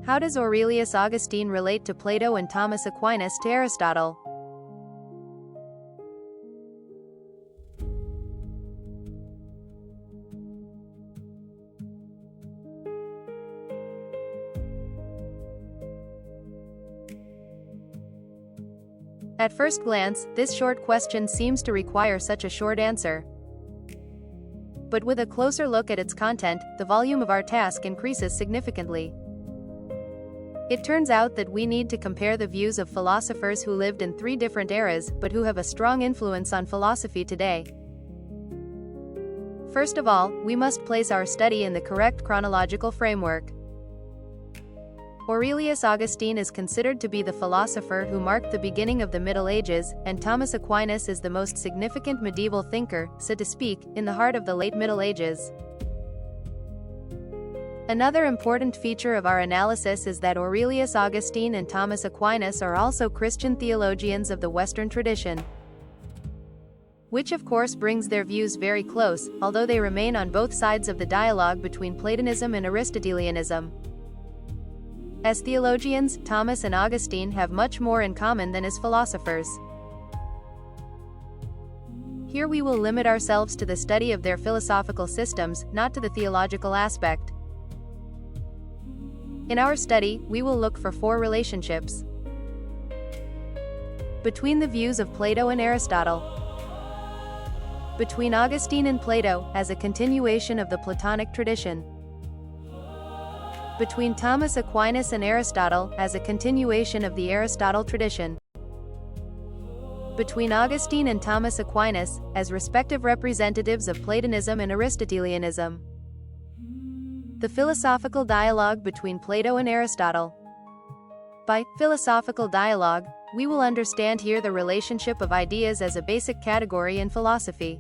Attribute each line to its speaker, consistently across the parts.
Speaker 1: How does Aurelius Augustine relate to Plato and Thomas Aquinas to Aristotle? At first glance, this short question seems to require such a short answer. But with a closer look at its content, the volume of our task increases significantly. It turns out that we need to compare the views of philosophers who lived in 3 different eras but who have a strong influence on philosophy today. First of all, we must place our study in the correct chronological framework. Aurelius Augustine is considered to be the philosopher who marked the beginning of the Middle Ages, and Thomas Aquinas is the most significant medieval thinker, so to speak, in the heart of the late Middle Ages. Another important feature of our analysis is that Aurelius Augustine and Thomas Aquinas are also Christian theologians of the Western tradition, which of course brings their views very close, although they remain on both sides of the dialogue between Platonism and Aristotelianism. As theologians, Thomas and Augustine have much more in common than as philosophers. Here we will limit ourselves to the study of their philosophical systems, not to the theological aspect. In our study, we will look for 4 relationships between the views of Plato and Aristotle, between Augustine and Plato, as a continuation of the Platonic tradition, between Thomas Aquinas and Aristotle, as a continuation of the Aristotle tradition, between Augustine and Thomas Aquinas, as respective representatives of Platonism and Aristotelianism. The philosophical dialogue between Plato and Aristotle. By philosophical dialogue, we will understand here the relationship of ideas as a basic category in philosophy.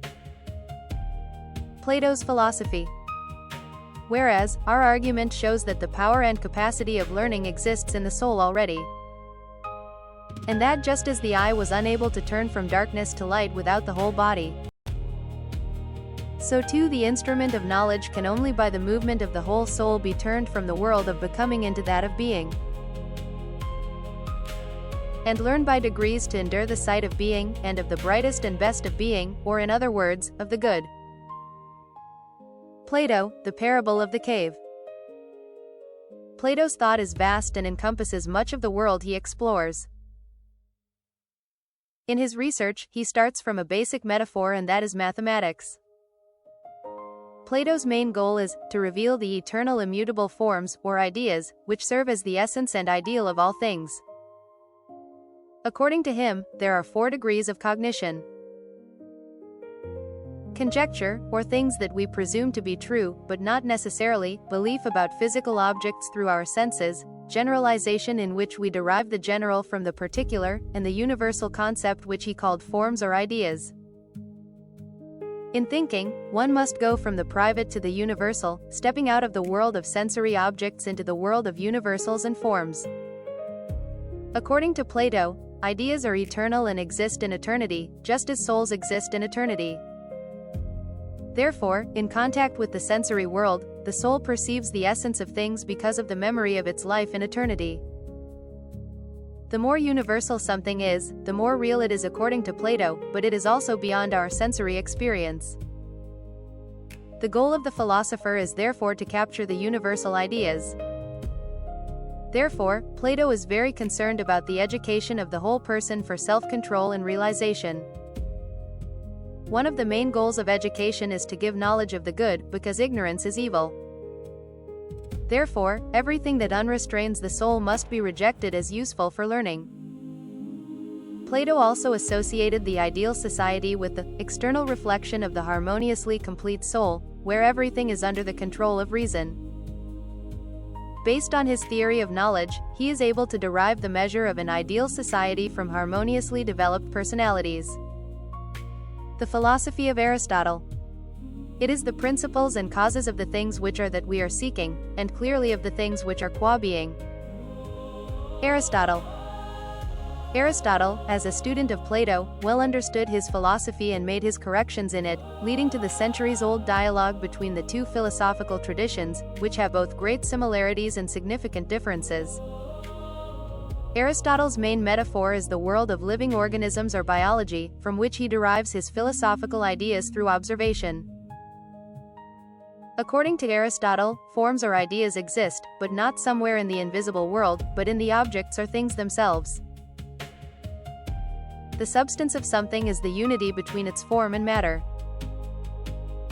Speaker 1: Plato's philosophy. Whereas, our argument shows that the power and capacity of learning exists in the soul already, and that just as the eye was unable to turn from darkness to light without the whole body, so too the instrument of knowledge can only by the movement of the whole soul be turned from the world of becoming into that of being, and learn by degrees to endure the sight of being, and of the brightest and best of being, or in other words, of the good. Plato, the parable of the cave. Plato's thought is vast and encompasses much of the world he explores. In his research, he starts from a basic metaphor, and that is mathematics. Plato's main goal is to reveal the eternal immutable forms, or ideas, which serve as the essence and ideal of all things. According to him, there are 4 degrees of cognition: conjecture, or things that we presume to be true, but not necessarily; belief about physical objects through our senses; generalization, in which we derive the general from the particular; and the universal concept, which he called forms or ideas. In thinking, one must go from the private to the universal, stepping out of the world of sensory objects into the world of universals and forms. According to Plato, ideas are eternal and exist in eternity, just as souls exist in eternity. Therefore, in contact with the sensory world, the soul perceives the essence of things because of the memory of its life in eternity. The more universal something is, the more real it is according to Plato, but it is also beyond our sensory experience. The goal of the philosopher is therefore to capture the universal ideas. Therefore, Plato is very concerned about the education of the whole person for self-control and realization. One of the main goals of education is to give knowledge of the good, because ignorance is evil. Therefore, everything that unrestrains the soul must be rejected as useful for learning. Plato also associated the ideal society with the external reflection of the harmoniously complete soul, where everything is under the control of reason. Based on his theory of knowledge, he is able to derive the measure of an ideal society from harmoniously developed personalities. The philosophy of Aristotle. It is the principles and causes of the things which are that we are seeking, and clearly of the things which are qua being. Aristotle. Aristotle, as a student of Plato, well understood his philosophy and made his corrections in it, leading to the centuries-old dialogue between the two philosophical traditions, which have both great similarities and significant differences. Aristotle's main metaphor is the world of living organisms or biology, from which he derives his philosophical ideas through observation. According to Aristotle, forms or ideas exist, but not somewhere in the invisible world, but in the objects or things themselves. The substance of something is the unity between its form and matter.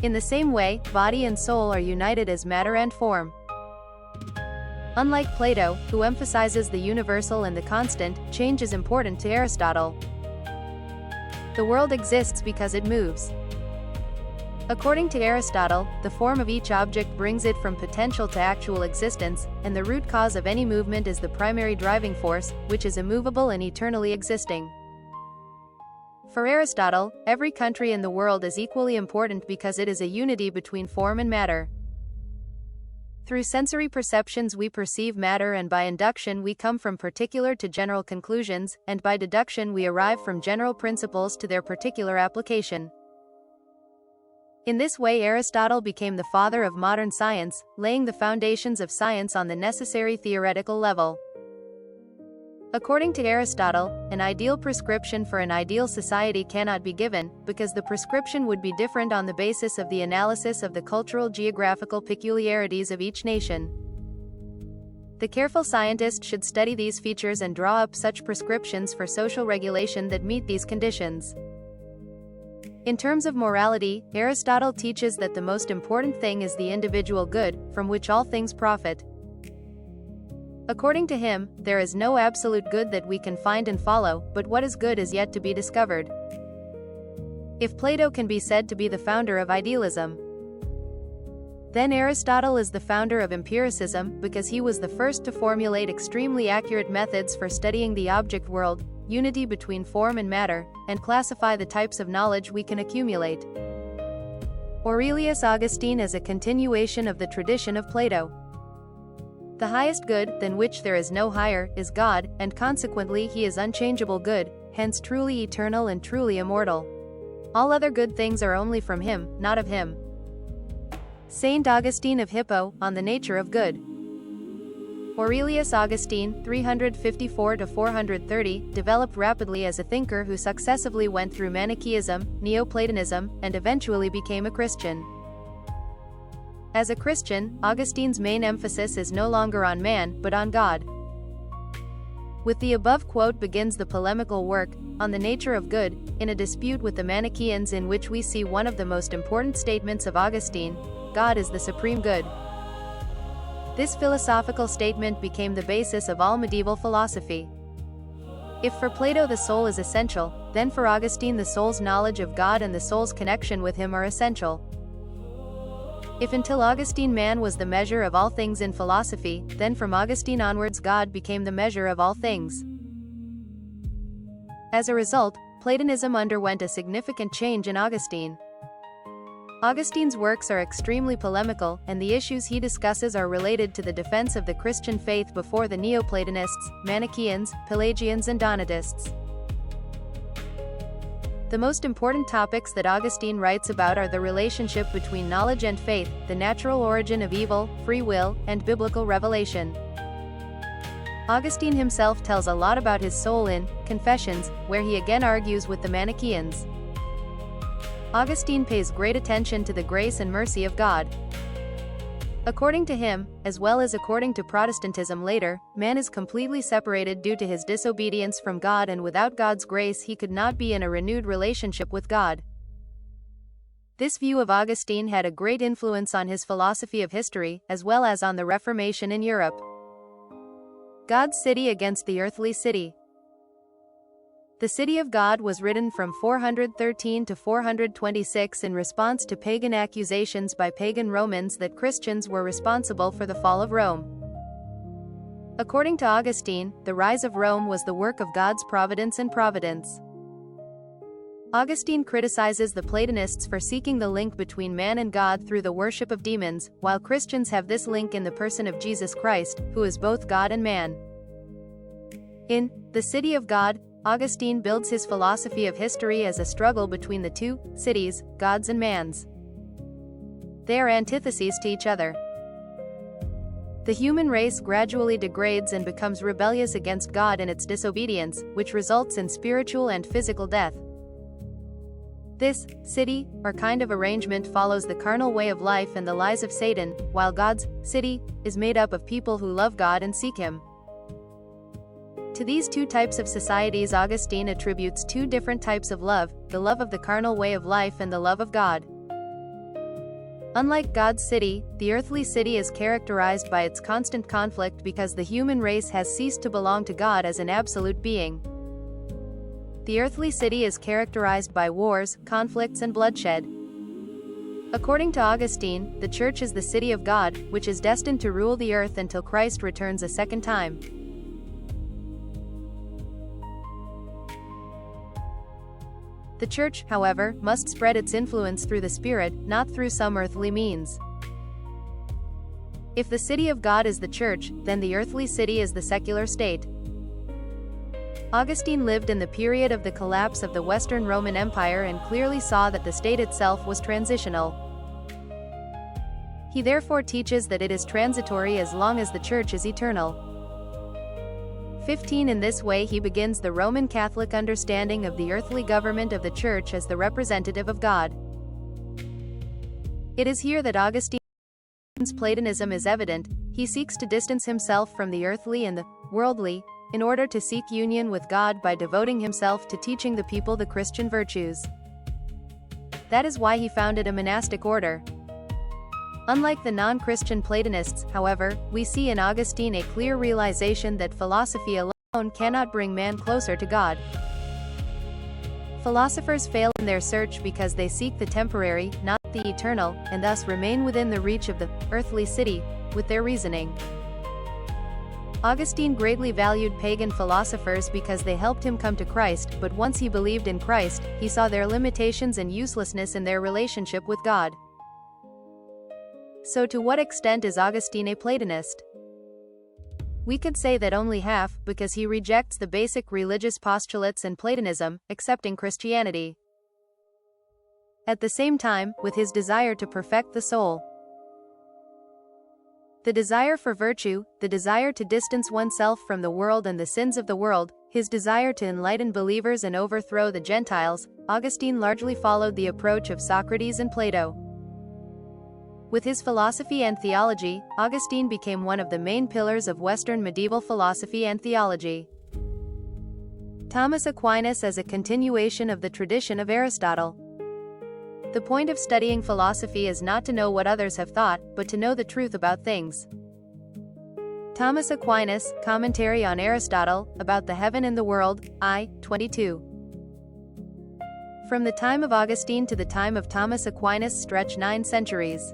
Speaker 1: In the same way, body and soul are united as matter and form. Unlike Plato, who emphasizes the universal and the constant, change is important to Aristotle. The world exists because it moves. According to Aristotle, the form of each object brings it from potential to actual existence, and the root cause of any movement is the primary driving force, which is immovable and eternally existing. For Aristotle, every country in the world is equally important because it is a unity between form and matter. Through sensory perceptions we perceive matter, and by induction we come from particular to general conclusions, and by deduction we arrive from general principles to their particular application. In this way Aristotle became the father of modern science, laying the foundations of science on the necessary theoretical level. According to Aristotle, an ideal prescription for an ideal society cannot be given, because the prescription would be different on the basis of the analysis of the cultural geographical peculiarities of each nation. The careful scientist should study these features and draw up such prescriptions for social regulation that meet these conditions. In terms of morality, Aristotle teaches that the most important thing is the individual good, from which all things profit. According to him, there is no absolute good that we can find and follow, but what is good is yet to be discovered. If Plato can be said to be the founder of idealism, then Aristotle is the founder of empiricism, because he was the first to formulate extremely accurate methods for studying the object world, unity between form and matter, and classify the types of knowledge we can accumulate. Aurelius Augustine is a continuation of the tradition of Plato. The highest good, than which there is no higher, is God, and consequently he is unchangeable good, hence truly eternal and truly immortal. All other good things are only from him, not of him. Saint Augustine of Hippo, on the nature of good. Aurelius Augustine, 354–430, developed rapidly as a thinker who successively went through Manichaeism, Neoplatonism, and eventually became a Christian. As a Christian, Augustine's main emphasis is no longer on man, but on God. With the above quote begins the polemical work, On the Nature of Good, in a dispute with the Manichaeans, in which we see one of the most important statements of Augustine: God is the supreme good. This philosophical statement became the basis of all medieval philosophy. If for Plato the soul is essential, then for Augustine the soul's knowledge of God and the soul's connection with him are essential. If until Augustine man was the measure of all things in philosophy, then from Augustine onwards God became the measure of all things. As a result, Platonism underwent a significant change in Augustine. Augustine's works are extremely polemical, and the issues he discusses are related to the defense of the Christian faith before the Neoplatonists, Manichaeans, Pelagians and Donatists. The most important topics that Augustine writes about are the relationship between knowledge and faith, the natural origin of evil, free will, and biblical revelation. Augustine himself tells a lot about his soul in Confessions, where he again argues with the Manichaeans. Augustine pays great attention to the grace and mercy of God. According to him, as well as according to Protestantism later, man is completely separated due to his disobedience from God, and without God's grace he could not be in a renewed relationship with God. This view of Augustine had a great influence on his philosophy of history, as well as on the Reformation in Europe. God's City against the Earthly City. The City of God was written from 413 to 426 in response to pagan accusations by pagan Romans that Christians were responsible for the fall of Rome. According to Augustine, the rise of Rome was the work of God's providence and providence. Augustine criticizes the Platonists for seeking the link between man and God through the worship of demons, while Christians have this link in the person of Jesus Christ, who is both God and man. In The City of God, Augustine builds his philosophy of history as a struggle between the two cities, God's and man's. They are antitheses to each other. The human race gradually degrades and becomes rebellious against God in its disobedience, which results in spiritual and physical death. This city, or kind of arrangement, follows the carnal way of life and the lies of Satan, while God's city is made up of people who love God and seek Him. To these two types of societies Augustine attributes two different types of love, the love of the carnal way of life and the love of God. Unlike God's city, the earthly city is characterized by its constant conflict because the human race has ceased to belong to God as an absolute being. The earthly city is characterized by wars, conflicts, and bloodshed. According to Augustine, the Church is the city of God, which is destined to rule the earth until Christ returns a second time. The Church, however, must spread its influence through the Spirit, not through some earthly means. If the city of God is the Church, then the earthly city is the secular state. Augustine lived in the period of the collapse of the Western Roman Empire and clearly saw that the state itself was transitional. He therefore teaches that it is transitory as long as the Church is eternal. 15 In this way he begins the Roman Catholic understanding of the earthly government of the Church as the representative of God. It is here that Augustine's Platonism is evident. He seeks to distance himself from the earthly and the worldly, in order to seek union with God by devoting himself to teaching the people the Christian virtues. That is why he founded a monastic order. Unlike the non-Christian Platonists, however, we see in Augustine a clear realization that philosophy alone cannot bring man closer to God. Philosophers fail in their search because they seek the temporary, not the eternal, and thus remain within the reach of the earthly city with their reasoning. Augustine greatly valued pagan philosophers because they helped him come to Christ, but once he believed in Christ, he saw their limitations and uselessness in their relationship with God. So to what extent is Augustine a Platonist? We could say that only half, because he rejects the basic religious postulates in Platonism, accepting Christianity. At the same time, with his desire to perfect the soul. The desire for virtue, the desire to distance oneself from the world and the sins of the world, his desire to enlighten believers and overthrow the Gentiles, Augustine largely followed the approach of Socrates and Plato. With his philosophy and theology, Augustine became one of the main pillars of Western medieval philosophy and theology. Thomas Aquinas as a continuation of the tradition of Aristotle. The point of studying philosophy is not to know what others have thought, but to know the truth about things. Thomas Aquinas, Commentary on Aristotle, About the Heaven and the World, I. 22. From the time of Augustine to the time of Thomas Aquinas stretch 9 centuries,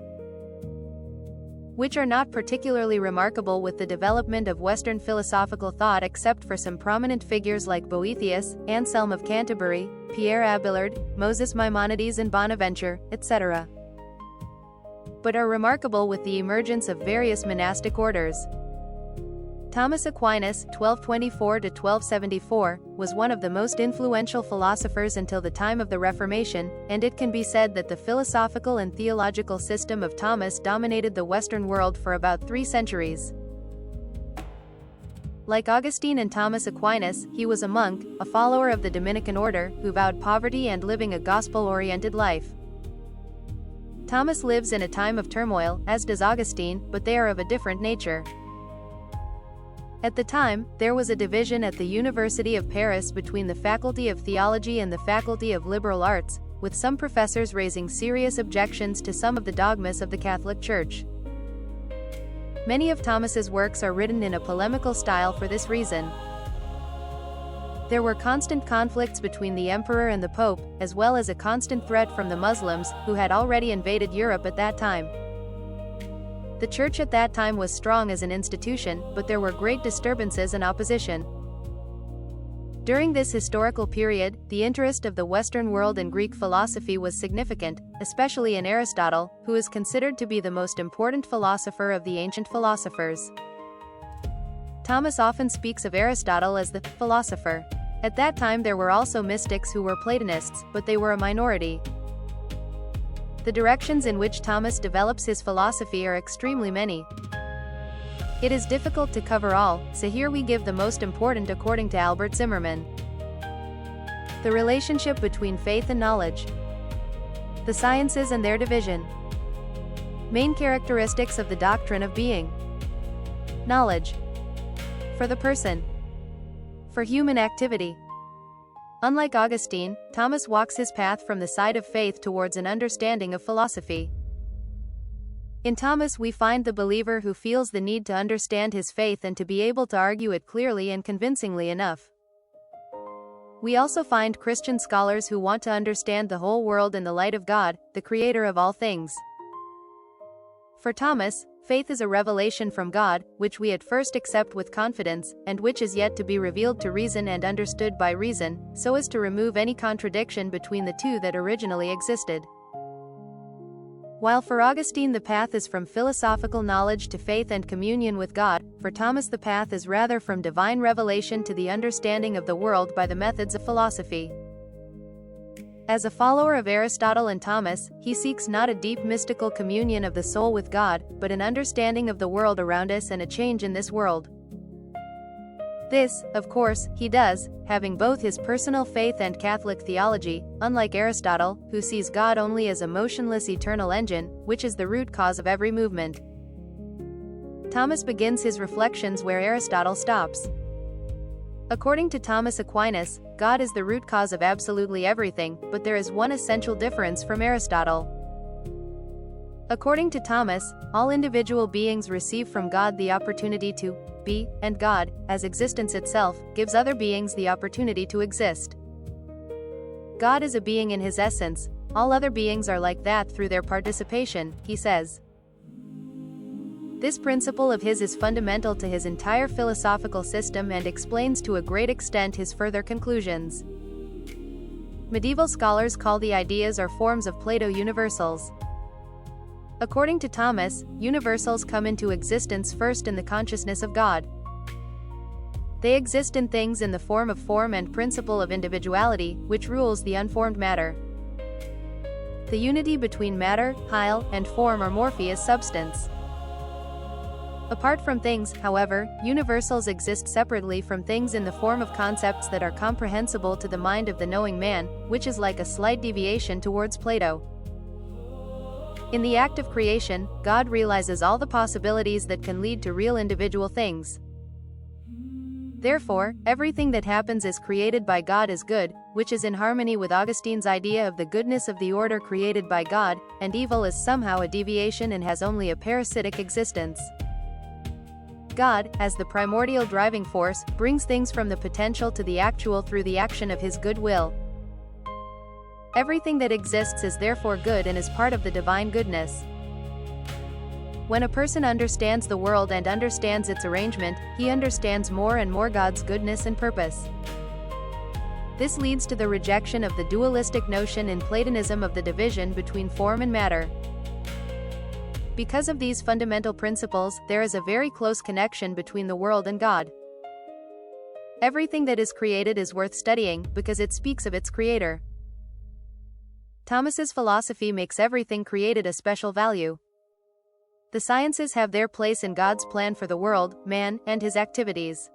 Speaker 1: which are not particularly remarkable with the development of Western philosophical thought except for some prominent figures like Boethius, Anselm of Canterbury, Pierre Abelard, Moses Maimonides and Bonaventure, etc. But are remarkable with the emergence of various monastic orders. Thomas Aquinas, 1224–1274, was one of the most influential philosophers until the time of the Reformation, and it can be said that the philosophical and theological system of Thomas dominated the Western world for about 3 centuries. Like Augustine and Thomas Aquinas, he was a monk, a follower of the Dominican order, who vowed poverty and living a gospel-oriented life. Thomas lives in a time of turmoil, as does Augustine, but they are of a different nature. At the time, there was a division at the University of Paris between the Faculty of Theology and the Faculty of Liberal Arts, with some professors raising serious objections to some of the dogmas of the Catholic Church. Many of Thomas's works are written in a polemical style for this reason. There were constant conflicts between the emperor and the pope, as well as a constant threat from the Muslims, who had already invaded Europe at that time. The Church at that time was strong as an institution, but there were great disturbances and opposition. During this historical period, the interest of the Western world in Greek philosophy was significant, especially in Aristotle, who is considered to be the most important philosopher of the ancient philosophers. Thomas often speaks of Aristotle as the philosopher. At that time there were also mystics who were Platonists, but they were a minority. The directions in which Thomas develops his philosophy are extremely many. It is difficult to cover all, so here we give the most important according to Albert Zimmermann. The relationship between faith and knowledge. The sciences and their division. Main characteristics of the doctrine of being. Knowledge. For the person. For human activity. Unlike Augustine, Thomas walks his path from the side of faith towards an understanding of philosophy. In Thomas we find the believer who feels the need to understand his faith and to be able to argue it clearly and convincingly enough. We also find Christian scholars who want to understand the whole world in the light of God, the creator of all things. For Thomas, faith is a revelation from God, which we at first accept with confidence, and which is yet to be revealed to reason and understood by reason, so as to remove any contradiction between the two that originally existed. While for Augustine the path is from philosophical knowledge to faith and communion with God, for Thomas the path is rather from divine revelation to the understanding of the world by the methods of philosophy. As a follower of Aristotle and Thomas, he seeks not a deep mystical communion of the soul with God, but an understanding of the world around us and a change in this world. This, of course, he does, having both his personal faith and Catholic theology, unlike Aristotle, who sees God only as a motionless eternal engine, which is the root cause of every movement. Thomas begins his reflections where Aristotle stops. According to Thomas Aquinas, God is the root cause of absolutely everything, but there is one essential difference from Aristotle. According to Thomas, all individual beings receive from God the opportunity to be, and God, as existence itself, gives other beings the opportunity to exist. God is a being in his essence, all other beings are like that through their participation, he says. This principle of his is fundamental to his entire philosophical system and explains to a great extent his further conclusions. Medieval scholars call the ideas or forms of Plato universals. According to Thomas, universals come into existence first in the consciousness of God. They exist in things in the form and principle of individuality, which rules the unformed matter. The unity between matter, hyle, and form or morphe is substance. Apart from things, however, universals exist separately from things in the form of concepts that are comprehensible to the mind of the knowing man, which is like a slight deviation towards Plato. In the act of creation, God realizes all the possibilities that can lead to real individual things. Therefore, everything that happens as created by God is good, which is in harmony with Augustine's idea of the goodness of the order created by God, and evil is somehow a deviation and has only a parasitic existence. God, as the primordial driving force, brings things from the potential to the actual through the action of his good will. Everything that exists is therefore good and is part of the divine goodness. When a person understands the world and understands its arrangement, he understands more and more God's goodness and purpose. This leads to the rejection of the dualistic notion in Platonism of the division between form and matter. Because of these fundamental principles, there is a very close connection between the world and God. Everything that is created is worth studying, because it speaks of its creator. Thomas's philosophy makes everything created a special value. The sciences have their place in God's plan for the world, man, and his activities.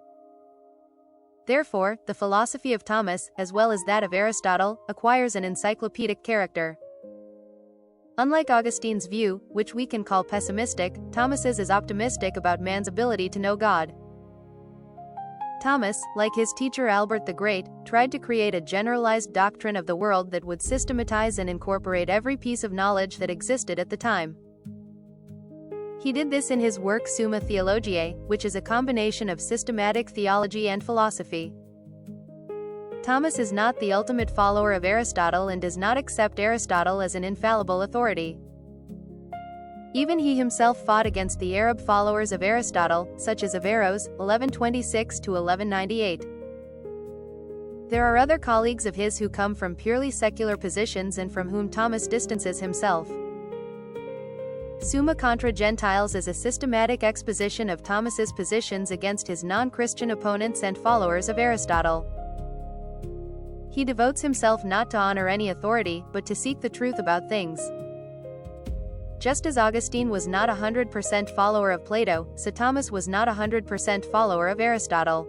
Speaker 1: Therefore, the philosophy of Thomas, as well as that of Aristotle, acquires an encyclopedic character. Unlike Augustine's view, which we can call pessimistic, Thomas's is optimistic about man's ability to know God. Thomas, like his teacher Albert the Great, tried to create a generalized doctrine of the world that would systematize and incorporate every piece of knowledge that existed at the time. He did this in his work Summa Theologiae, which is a combination of systematic theology and philosophy. Thomas is not the ultimate follower of Aristotle and does not accept Aristotle as an infallible authority. Even he himself fought against the Arab followers of Aristotle, such as Averroes, 1126–1198. There are other colleagues of his who come from purely secular positions and from whom Thomas distances himself. Summa contra Gentiles is a systematic exposition of Thomas's positions against his non-Christian opponents and followers of Aristotle. He devotes himself not to honor any authority, but to seek the truth about things. Just as Augustine was not a 100% follower of Plato, so Thomas was not a 100% follower of Aristotle.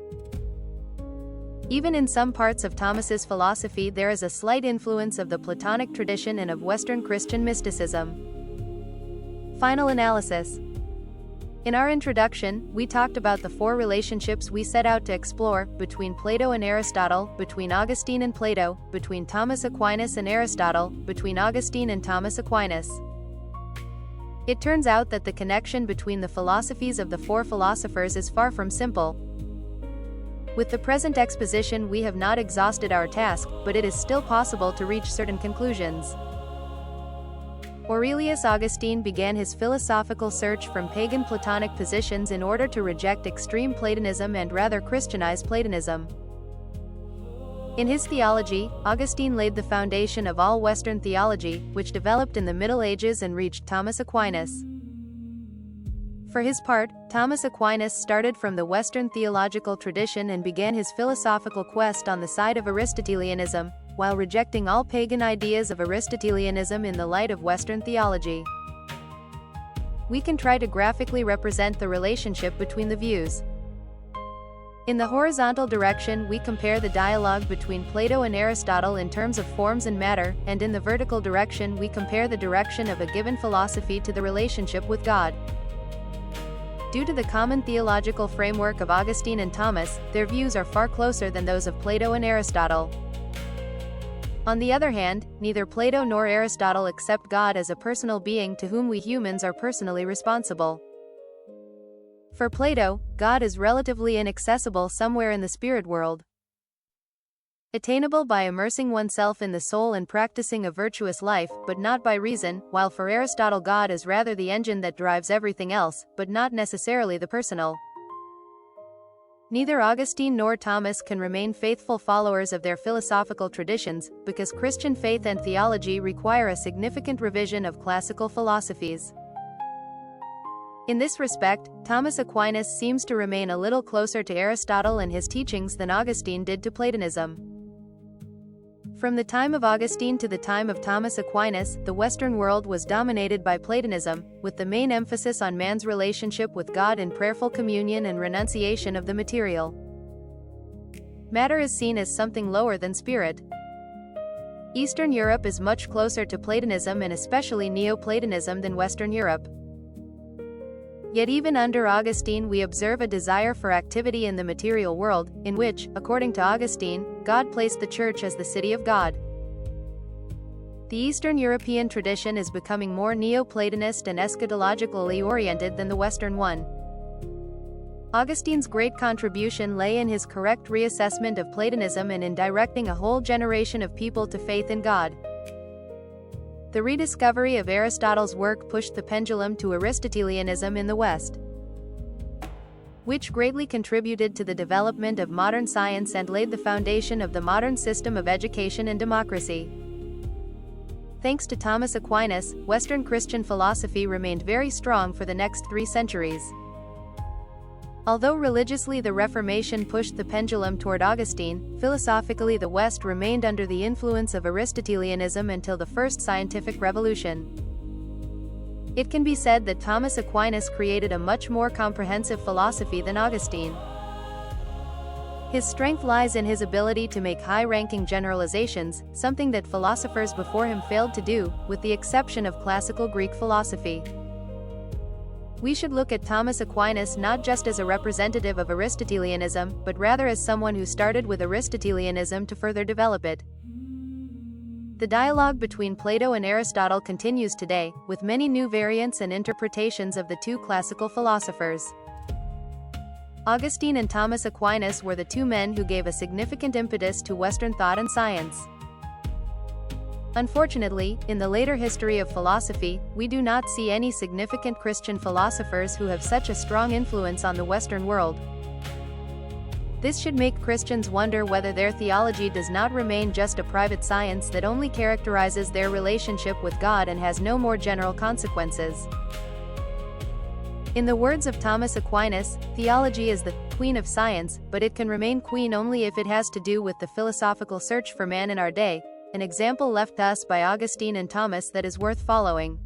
Speaker 1: Even in some parts of Thomas's philosophy there is a slight influence of the Platonic tradition and of Western Christian mysticism. Final analysis. In our introduction, we talked about the four relationships we set out to explore, between Plato and Aristotle, between Augustine and Plato, between Thomas Aquinas and Aristotle, between Augustine and Thomas Aquinas. It turns out that the connection between the philosophies of the four philosophers is far from simple. With the present exposition we have not exhausted our task, but it is still possible to reach certain conclusions. Aurelius Augustine began his philosophical search from pagan Platonic positions in order to reject extreme Platonism and rather Christianize Platonism. In his theology, Augustine laid the foundation of all Western theology, which developed in the Middle Ages and reached Thomas Aquinas. For his part, Thomas Aquinas started from the Western theological tradition and began his philosophical quest on the side of Aristotelianism, while rejecting all pagan ideas of Aristotelianism in the light of Western theology. We can try to graphically represent the relationship between the views. In the horizontal direction we compare the dialogue between Plato and Aristotle in terms of forms and matter, and in the vertical direction we compare the direction of a given philosophy to the relationship with God. Due to the common theological framework of Augustine and Thomas, their views are far closer than those of Plato and Aristotle. On the other hand, neither Plato nor Aristotle accept God as a personal being to whom we humans are personally responsible. For Plato, God is relatively inaccessible somewhere in the spirit world, attainable by immersing oneself in the soul and practicing a virtuous life, but not by reason, while for Aristotle God is rather the engine that drives everything else, but not necessarily the personal. Neither Augustine nor Thomas can remain faithful followers of their philosophical traditions, because Christian faith and theology require a significant revision of classical philosophies. In this respect, Thomas Aquinas seems to remain a little closer to Aristotle and his teachings than Augustine did to Platonism. From the time of Augustine to the time of Thomas Aquinas, the Western world was dominated by Platonism, with the main emphasis on man's relationship with God in prayerful communion and renunciation of the material. Matter is seen as something lower than spirit. Eastern Europe is much closer to Platonism and especially Neoplatonism than Western Europe. Yet even under Augustine we observe a desire for activity in the material world, in which, according to Augustine, God placed the Church as the city of God. The Eastern European tradition is becoming more Neoplatonist and eschatologically oriented than the Western one. Augustine's great contribution lay in his correct reassessment of Platonism and in directing a whole generation of people to faith in God. The rediscovery of Aristotle's work pushed the pendulum to Aristotelianism in the West, which greatly contributed to the development of modern science and laid the foundation of the modern system of education and democracy. Thanks to Thomas Aquinas, Western Christian philosophy remained very strong for the next 3 centuries. Although religiously the Reformation pushed the pendulum toward Augustine, philosophically the West remained under the influence of Aristotelianism until the First Scientific Revolution. It can be said that Thomas Aquinas created a much more comprehensive philosophy than Augustine. His strength lies in his ability to make high-ranking generalizations, something that philosophers before him failed to do, with the exception of classical Greek philosophy. We should look at Thomas Aquinas not just as a representative of Aristotelianism, but rather as someone who started with Aristotelianism to further develop it. The dialogue between Plato and Aristotle continues today, with many new variants and interpretations of the two classical philosophers. Augustine and Thomas Aquinas were the two men who gave a significant impetus to Western thought and science. Unfortunately, in the later history of philosophy, we do not see any significant Christian philosophers who have such a strong influence on the Western world. This should make Christians wonder whether their theology does not remain just a private science that only characterizes their relationship with God and has no more general consequences. In the words of Thomas Aquinas, theology is the queen of science, but it can remain queen only if it has to do with the philosophical search for man in our day, an example left us by Augustine and Thomas that is worth following.